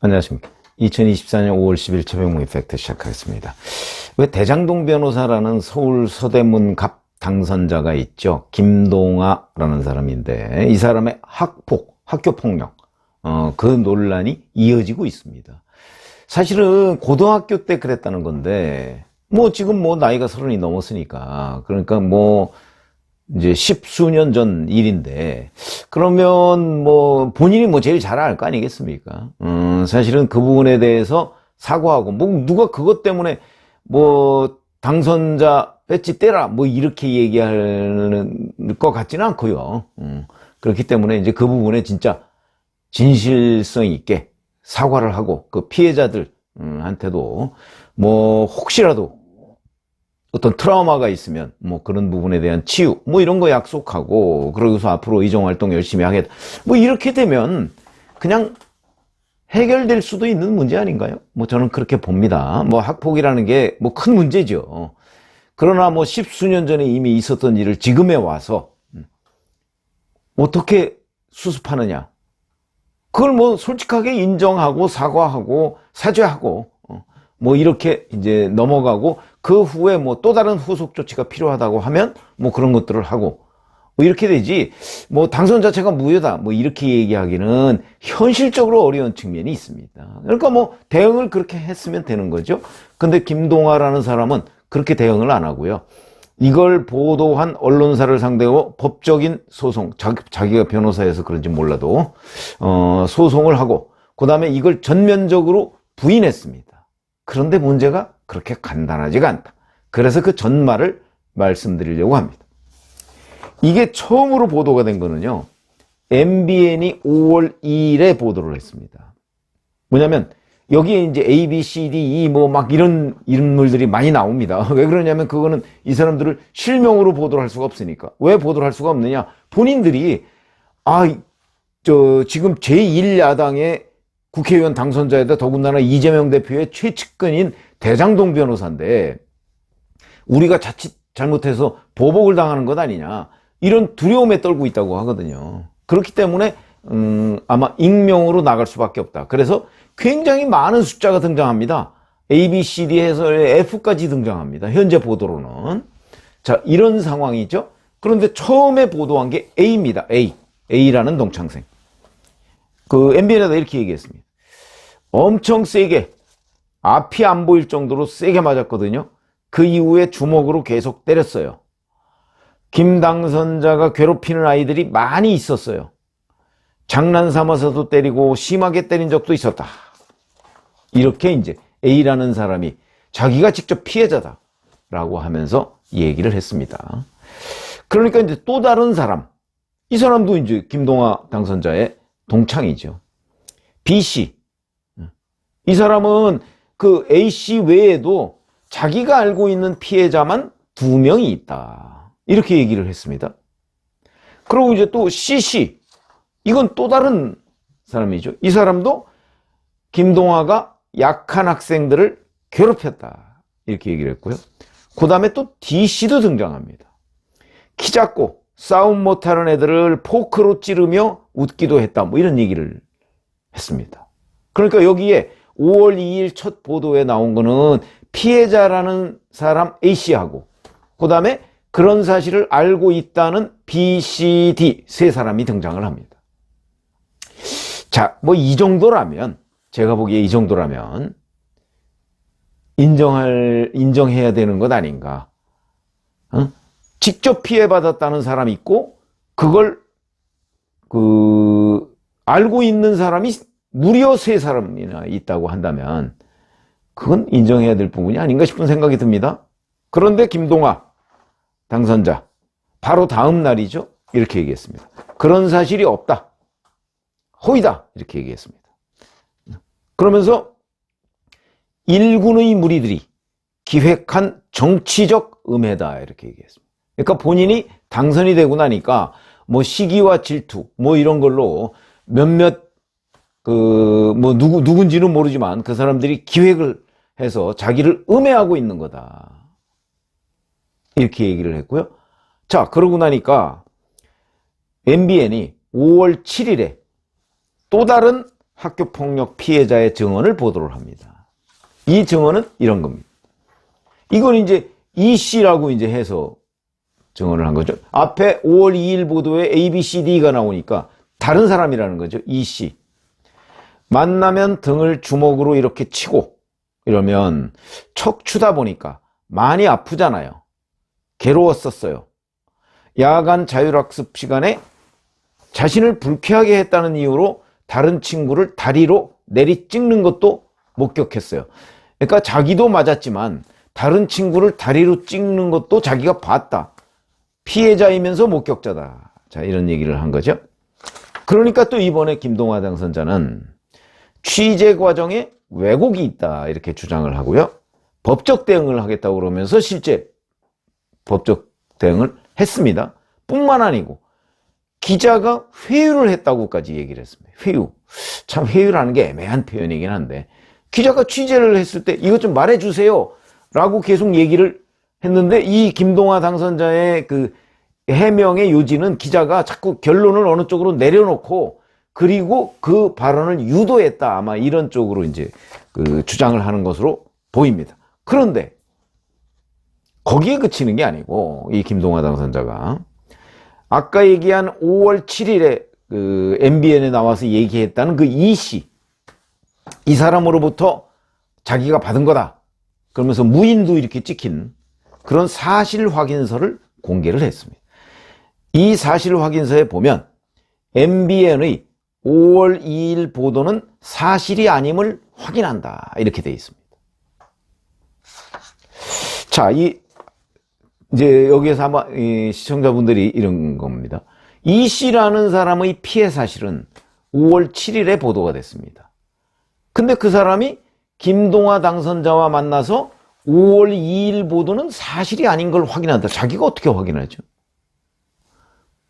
안녕하십니까. 2024년 5월 10일 최병무 이펙트 시작하겠습니다. 왜 대장동 변호사라는 서울 서대문 갑 당선자가 있죠. 김동아라는 사람인데 이 사람의 학폭, 학교폭력, 그 논란이 이어지고 있습니다. 사실은 고등학교 때 그랬다는 건데 지금 나이가 30이 넘었으니까 그러니까 이제 십수년 전 일인데, 그러면 본인이 제일 잘 알 거 아니겠습니까? 사실은 그 부분에 대해서 사과하고, 누가 그것 때문에 당선자 배지 떼라, 이렇게 얘기하는 것 같지는 않고요. 그렇기 때문에 이제 그 부분에 진짜 진실성 있게 사과를 하고, 그 피해자들한테도 혹시라도 어떤 트라우마가 있으면 그런 부분에 대한 치유 이런 거 약속하고, 그러고서 앞으로 이종 활동 열심히 하겠다 이렇게 되면 그냥 해결될 수도 있는 문제 아닌가요? 저는 그렇게 봅니다. 학폭이라는 게 큰 문제죠. 그러나 십수년 전에 이미 있었던 일을 지금에 와서 어떻게 수습하느냐, 그걸 솔직하게 인정하고 사과하고 사죄하고 이렇게 이제 넘어가고, 그 후에 또 다른 후속 조치가 필요하다고 하면 그런 것들을 하고 이렇게 되지, 당선 자체가 무효다 이렇게 얘기하기는 현실적으로 어려운 측면이 있습니다. 그러니까 대응을 그렇게 했으면 되는 거죠. 근데 김동아라는 사람은 그렇게 대응을 안 하고요. 이걸 보도한 언론사를 상대로 법적인 소송, 자기가 변호사여서 그런지 몰라도 소송을 하고, 그 다음에 이걸 전면적으로 부인했습니다. 그런데 문제가 그렇게 간단하지가 않다. 그래서 그 전말을 말씀드리려고 합니다. 이게 처음으로 보도가 된 거는요, MBN이 5월 2일에 보도를 했습니다. 뭐냐면 여기에 이제 A, B, C, D, E 이런 인물들이 많이 나옵니다. 왜 그러냐면 그거는 이 사람들을 실명으로 보도를 할 수가 없으니까. 왜 보도를 할 수가 없느냐? 본인들이 지금 제1야당의 국회의원 당선자에다 더군다나 이재명 대표의 최측근인 대장동 변호사인데 우리가 자칫 잘못해서 보복을 당하는 것 아니냐, 이런 두려움에 떨고 있다고 하거든요. 그렇기 때문에 아마 익명으로 나갈 수밖에 없다. 그래서 굉장히 많은 숫자가 등장합니다. A, B, C, D 해서 F까지 등장합니다. 현재 보도로는. 자, 이런 상황이죠. 그런데 처음에 보도한 게 A입니다. A라는 동창생. 그 MBN에다 이렇게 얘기했습니다. 엄청 세게, 앞이 안 보일 정도로 세게 맞았거든요. 그 이후에 주먹으로 계속 때렸어요. 김 당선자가 괴롭히는 아이들이 많이 있었어요. 장난 삼아서도 때리고 심하게 때린 적도 있었다. 이렇게 이제 A라는 사람이 자기가 직접 피해자다라고 하면서 얘기를 했습니다. 그러니까 이제 또 다른 사람, 이 사람도 이제 김동아 당선자의 동창이죠. B씨. 이 사람은 그 A씨 외에도 자기가 알고 있는 피해자만 2명이 있다. 이렇게 얘기를 했습니다. 그리고 이제 또 C씨. 이건 또 다른 사람이죠. 이 사람도 김동아가 약한 학생들을 괴롭혔다. 이렇게 얘기를 했고요. 그 다음에 또 D씨도 등장합니다. 키 작고 싸움 못하는 애들을 포크로 찌르며 웃기도 했다. 이런 얘기를 했습니다. 그러니까 여기에 5월 2일 첫 보도에 나온 거는 피해자라는 사람 A씨하고, 그 다음에 그런 사실을 알고 있다는 B, C, D 세 사람이 등장을 합니다. 자, 이 정도라면, 제가 보기에 이 정도라면 인정해야 되는 것 아닌가. 직접 피해받았다는 사람이 있고, 그걸 알고 있는 사람이 무려 3사람이나 있다고 한다면 그건 인정해야 될 부분이 아닌가 싶은 생각이 듭니다. 그런데 김동아 당선자 바로 다음 날이죠. 이렇게 얘기했습니다. 그런 사실이 없다. 허위다. 이렇게 얘기했습니다. 그러면서 일군의 무리들이 기획한 정치적 음해다. 이렇게 얘기했습니다. 그러니까 본인이 당선이 되고 나니까 시기와 질투 이런 걸로 몇몇 누군지는 모르지만 그 사람들이 기획을 해서 자기를 음해하고 있는 거다. 이렇게 얘기를 했고요. 자, 그러고 나니까 MBN이 5월 7일에 또 다른 학교폭력 피해자의 증언을 보도를 합니다. 이 증언은 이런 겁니다. 이건 이제 이 씨라고 이제 해서 증언을 한 거죠. 앞에 5월 2일 보도에 A, B, C, D가 나오니까 다른 사람이라는 거죠. 이 씨. 만나면 등을 주먹으로 이렇게 치고 이러면 척추다 보니까 많이 아프잖아요. 괴로웠었어요. 야간 자율학습 시간에 자신을 불쾌하게 했다는 이유로 다른 친구를 다리로 내리 찍는 것도 목격했어요. 그러니까 자기도 맞았지만 다른 친구를 다리로 찍는 것도 자기가 봤다. 피해자이면서 목격자다. 자, 이런 얘기를 한 거죠. 그러니까 또 이번에 김동화 당선자는 취재 과정에 왜곡이 있다 이렇게 주장을 하고요. 법적 대응을 하겠다고 그러면서 실제 법적 대응을 했습니다. 뿐만 아니고 기자가 회유를 했다고까지 얘기를 했습니다. 회유. 참 회유라는 게 애매한 표현이긴 한데 기자가 취재를 했을 때 이것 좀 말해주세요 라고 계속 얘기를 했는데 이 김동화 당선자의 그 해명의 요지는 기자가 자꾸 결론을 어느 쪽으로 내려놓고 그리고 그 발언을 유도했다. 아마 이런 쪽으로 이제 그 주장을 하는 것으로 보입니다. 그런데 거기에 그치는 게 아니고 이 김동화 당선자가 아까 얘기한 5월 7일에 그 MBN에 나와서 얘기했다는 그 이 씨, 이 사람으로부터 자기가 받은 거다. 그러면서 무인도 이렇게 찍힌 그런 사실 확인서를 공개를 했습니다. 이 사실 확인서에 보면 MBN의 5월 2일 보도는 사실이 아님을 확인한다. 이렇게 되어 있습니다. 자, 이제 여기에서 아마 시청자분들이 이런 겁니다. 이 씨라는 사람의 피해 사실은 5월 7일에 보도가 됐습니다. 근데 그 사람이 김동화 당선자와 만나서 5월 2일 보도는 사실이 아닌 걸 확인한다. 자기가 어떻게 확인하죠?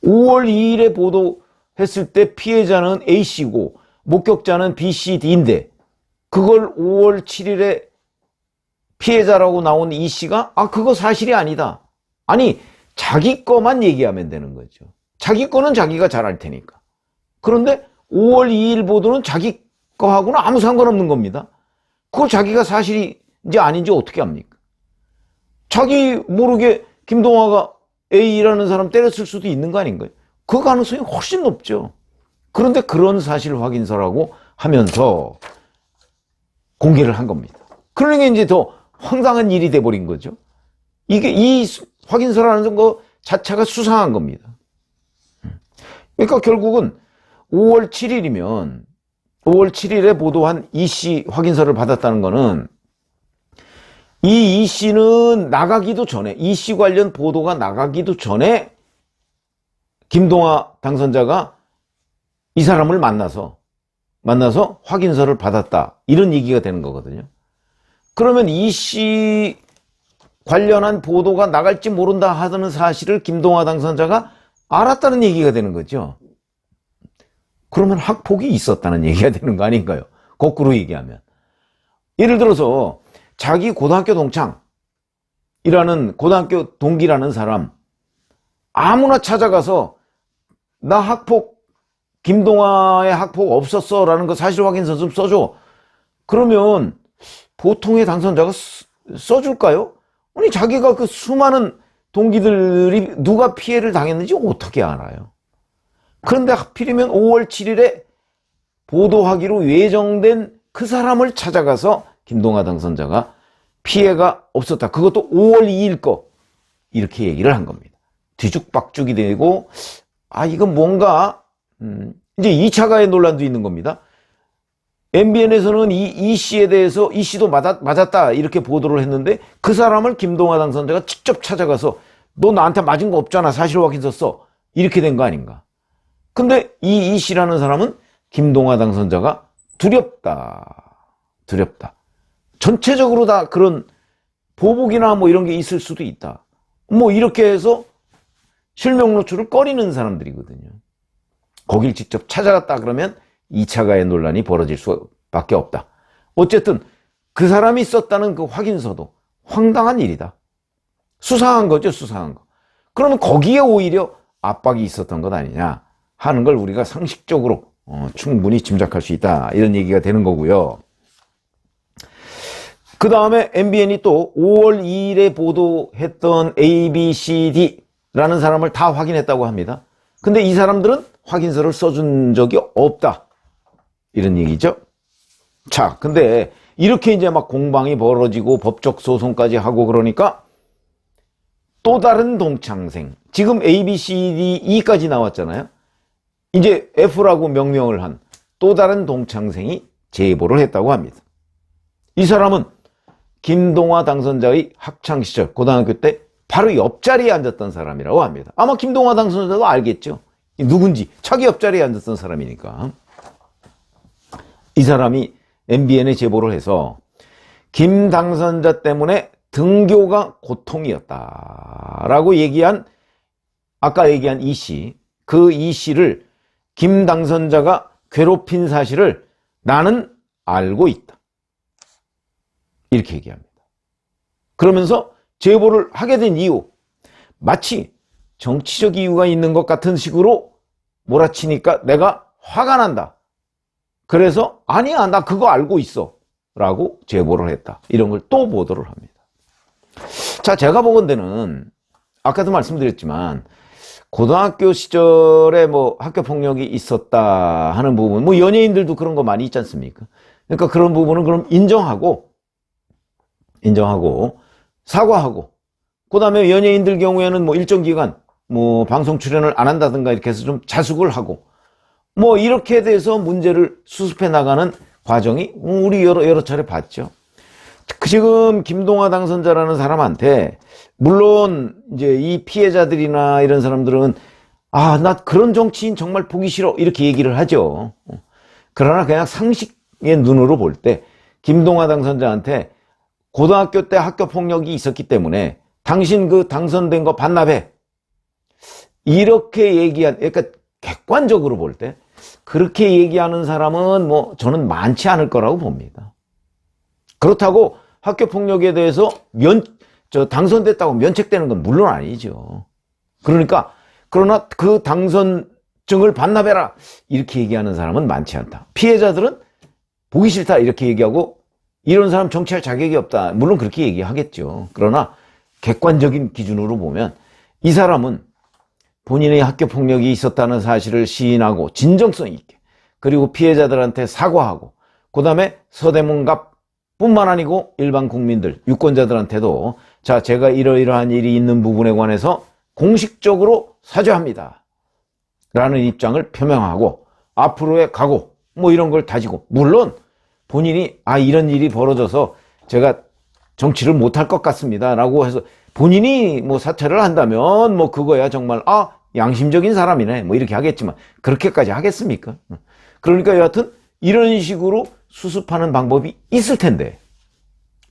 5월 2일에 보도했을 때 피해자는 A씨고 목격자는 B, C, D인데 그걸 5월 7일에 피해자라고 나온 이 씨가 그거 사실이 아니다. 아니 자기 거만 얘기하면 되는 거죠. 자기 거는 자기가 잘 알 테니까. 그런데 5월 2일 보도는 자기 거하고는 아무 상관없는 겁니다. 그걸 자기가 사실인지 아닌지 어떻게 합니까? 자기 모르게 김동화가 A라는 사람 때렸을 수도 있는 거 아닌가요? 그 가능성이 훨씬 높죠. 그런데 그런 사실 확인서라고 하면서 공개를 한 겁니다. 그러니까 이제 더 황당한 일이 돼버린 거죠. 이게 이 확인서라는 거 자체가 수상한 겁니다. 그러니까 결국은 5월 7일이면 5월 7일에 보도한 이 씨 확인서를 받았다는 거는 이 씨는 나가기도 전에 이 씨 관련 보도가 나가기도 전에 김동화 당선자가 이 사람을 만나서 확인서를 받았다. 이런 얘기가 되는 거거든요. 그러면 이 씨 관련한 보도가 나갈지 모른다 하는 사실을 김동화 당선자가 알았다는 얘기가 되는 거죠. 그러면 학폭이 있었다는 얘기가 되는 거 아닌가요? 거꾸로 얘기하면. 예를 들어서 자기 고등학교 동창이라는 고등학교 동기라는 사람 아무나 찾아가서 나 학폭 김동화의 학폭 없었어 라는 거 사실 확인서 좀 써줘. 그러면 보통의 당선자가 써줄까요? 아니 자기가 그 수많은 동기들이 누가 피해를 당했는지 어떻게 알아요? 그런데 하필이면 5월 7일에 보도하기로 예정된 그 사람을 찾아가서 김동화 당선자가 피해가 없었다. 그것도 5월 2일 거. 이렇게 얘기를 한 겁니다. 뒤죽박죽이 되고 이건 뭔가 이제 2차 가해 논란도 있는 겁니다. MBN에서는 이 씨에 대해서 이 씨도 맞았다 이렇게 보도를 했는데 그 사람을 김동화 당선자가 직접 찾아가서 너 나한테 맞은 거 없잖아. 사실 확인서 써. 이렇게 된 거 아닌가. 근데 이 씨라는 사람은 김동화 당선자가 두렵다. 전체적으로 다 그런 보복이나 뭐 이런 게 있을 수도 있다. 뭐 이렇게 해서 실명 노출을 꺼리는 사람들이거든요. 거길 직접 찾아갔다 그러면 2차 가해 논란이 벌어질 수밖에 없다. 어쨌든 그 사람이 썼다는 그 확인서도 황당한 일이다. 수상한 거죠, 수상한 거. 그러면 거기에 오히려 압박이 있었던 것 아니냐 하는 걸 우리가 상식적으로 충분히 짐작할 수 있다. 이런 얘기가 되는 거고요. 그 다음에 MBN이 또 5월 2일에 보도했던 ABCD라는 사람을 다 확인했다고 합니다. 근데 이 사람들은 확인서를 써준 적이 없다. 이런 얘기죠. 자, 근데 이렇게 이제 막 공방이 벌어지고 법적 소송까지 하고 그러니까 또 다른 동창생, 지금 A, B, C, D, E까지 나왔잖아요. 이제 F라고 명명을 한 또 다른 동창생이 제보를 했다고 합니다. 이 사람은 김동화 당선자의 학창시절 고등학교 때 바로 옆자리에 앉았던 사람이라고 합니다. 아마 김동화 당선자도 알겠죠. 누군지. 자기 옆자리에 앉았던 사람이니까. 이 사람이 MBN에 제보를 해서 김 당선자 때문에 등교가 고통이었다라고 얘기한, 아까 얘기한 이 씨, 그 이 씨를 김 당선자가 괴롭힌 사실을 나는 알고 있다. 이렇게 얘기합니다. 그러면서 제보를 하게 된 이유, 마치 정치적 이유가 있는 것 같은 식으로 몰아치니까 내가 화가 난다. 그래서 아니야, 나 그거 알고 있어 라고 제보를 했다. 이런 걸 또 보도를 합니다. 자, 제가 보건대는 아까도 말씀드렸지만 고등학교 시절에 뭐 학교 폭력이 있었다 하는 부분, 뭐 연예인들도 그런 거 많이 있지 않습니까? 그러니까 그런 부분은 그럼 인정하고 사과하고, 그 다음에 연예인들 경우에는 뭐 일정 기간 뭐 방송 출연을 안 한다든가 이렇게 해서 좀 자숙을 하고, 뭐 이렇게 돼서 문제를 수습해 나가는 과정이 우리 여러 차례 봤죠. 지금 김동화 당선자라는 사람한테 물론 이제 이 피해자들이나 이런 사람들은 나 그런 정치인 정말 보기 싫어 이렇게 얘기를 하죠. 그러나 그냥 상식의 눈으로 볼 때 김동화 당선자한테 고등학교 때 학교 폭력이 있었기 때문에 당신 그 당선된 거 반납해, 이렇게 얘기한, 그러니까 객관적으로 볼 때 그렇게 얘기하는 사람은 뭐 저는 많지 않을 거라고 봅니다. 그렇다고 학교 폭력에 대해서 당선됐다고 면책되는 건 물론 아니죠. 그러나 그 당선증을 반납해라 이렇게 얘기하는 사람은 많지 않다. 피해자들은 보기 싫다 이렇게 얘기하고, 이런 사람 정치할 자격이 없다 물론 그렇게 얘기하겠죠. 그러나 객관적인 기준으로 보면 이 사람은 본인의 학교 폭력이 있었다는 사실을 시인하고 진정성 있게, 그리고 피해자들한테 사과하고, 그 다음에 서대문갑 뿐만 아니고 일반 국민들, 유권자들한테도 자, 제가 이러이러한 일이 있는 부분에 관해서 공식적으로 사죄합니다 라는 입장을 표명하고 앞으로의 각오 뭐 이런 걸 다지고, 물론 본인이 이런 일이 벌어져서 제가 정치를 못할 것 같습니다 라고 해서 본인이 뭐 사퇴를 한다면 뭐 그거야 정말 양심적인 사람이네 뭐 이렇게 하겠지만 그렇게까지 하겠습니까? 그러니까 여하튼 이런 식으로 수습하는 방법이 있을 텐데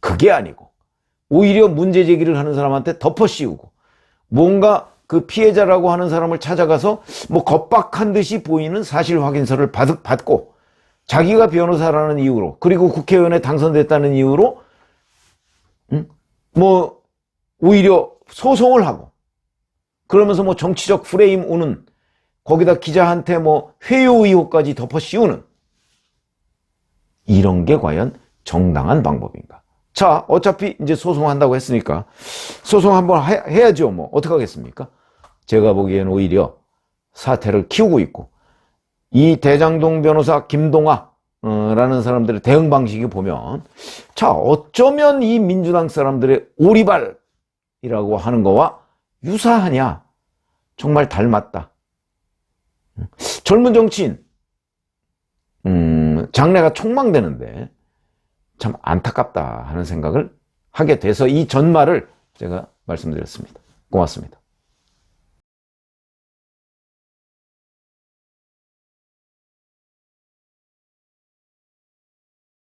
그게 아니고 오히려 문제 제기를 하는 사람한테 덮어씌우고, 뭔가 그 피해자라고 하는 사람을 찾아가서 뭐 겁박한 듯이 보이는 사실 확인서를 받고 자기가 변호사라는 이유로, 그리고 국회의원에 당선됐다는 이유로 뭐 오히려 소송을 하고, 그러면서 뭐 정치적 프레임 오는, 거기다 기자한테 뭐 회유 의혹까지 덮어씌우는, 이런 게 과연 정당한 방법인가? 자, 어차피 이제 소송한다고 했으니까 소송 한번 해야죠. 뭐 어떡하겠습니까? 제가 보기에는 오히려 사태를 키우고 있고, 이 대장동 변호사 김동화 라는 사람들의 대응 방식이 보면, 자, 어쩌면 이 민주당 사람들의 오리발이라고 하는 거와 유사하냐? 정말 닮았다. 젊은 정치인 장래가 촉망되는데 참 안타깝다 하는 생각을 하게 돼서 이 전말을 제가 말씀드렸습니다. 고맙습니다.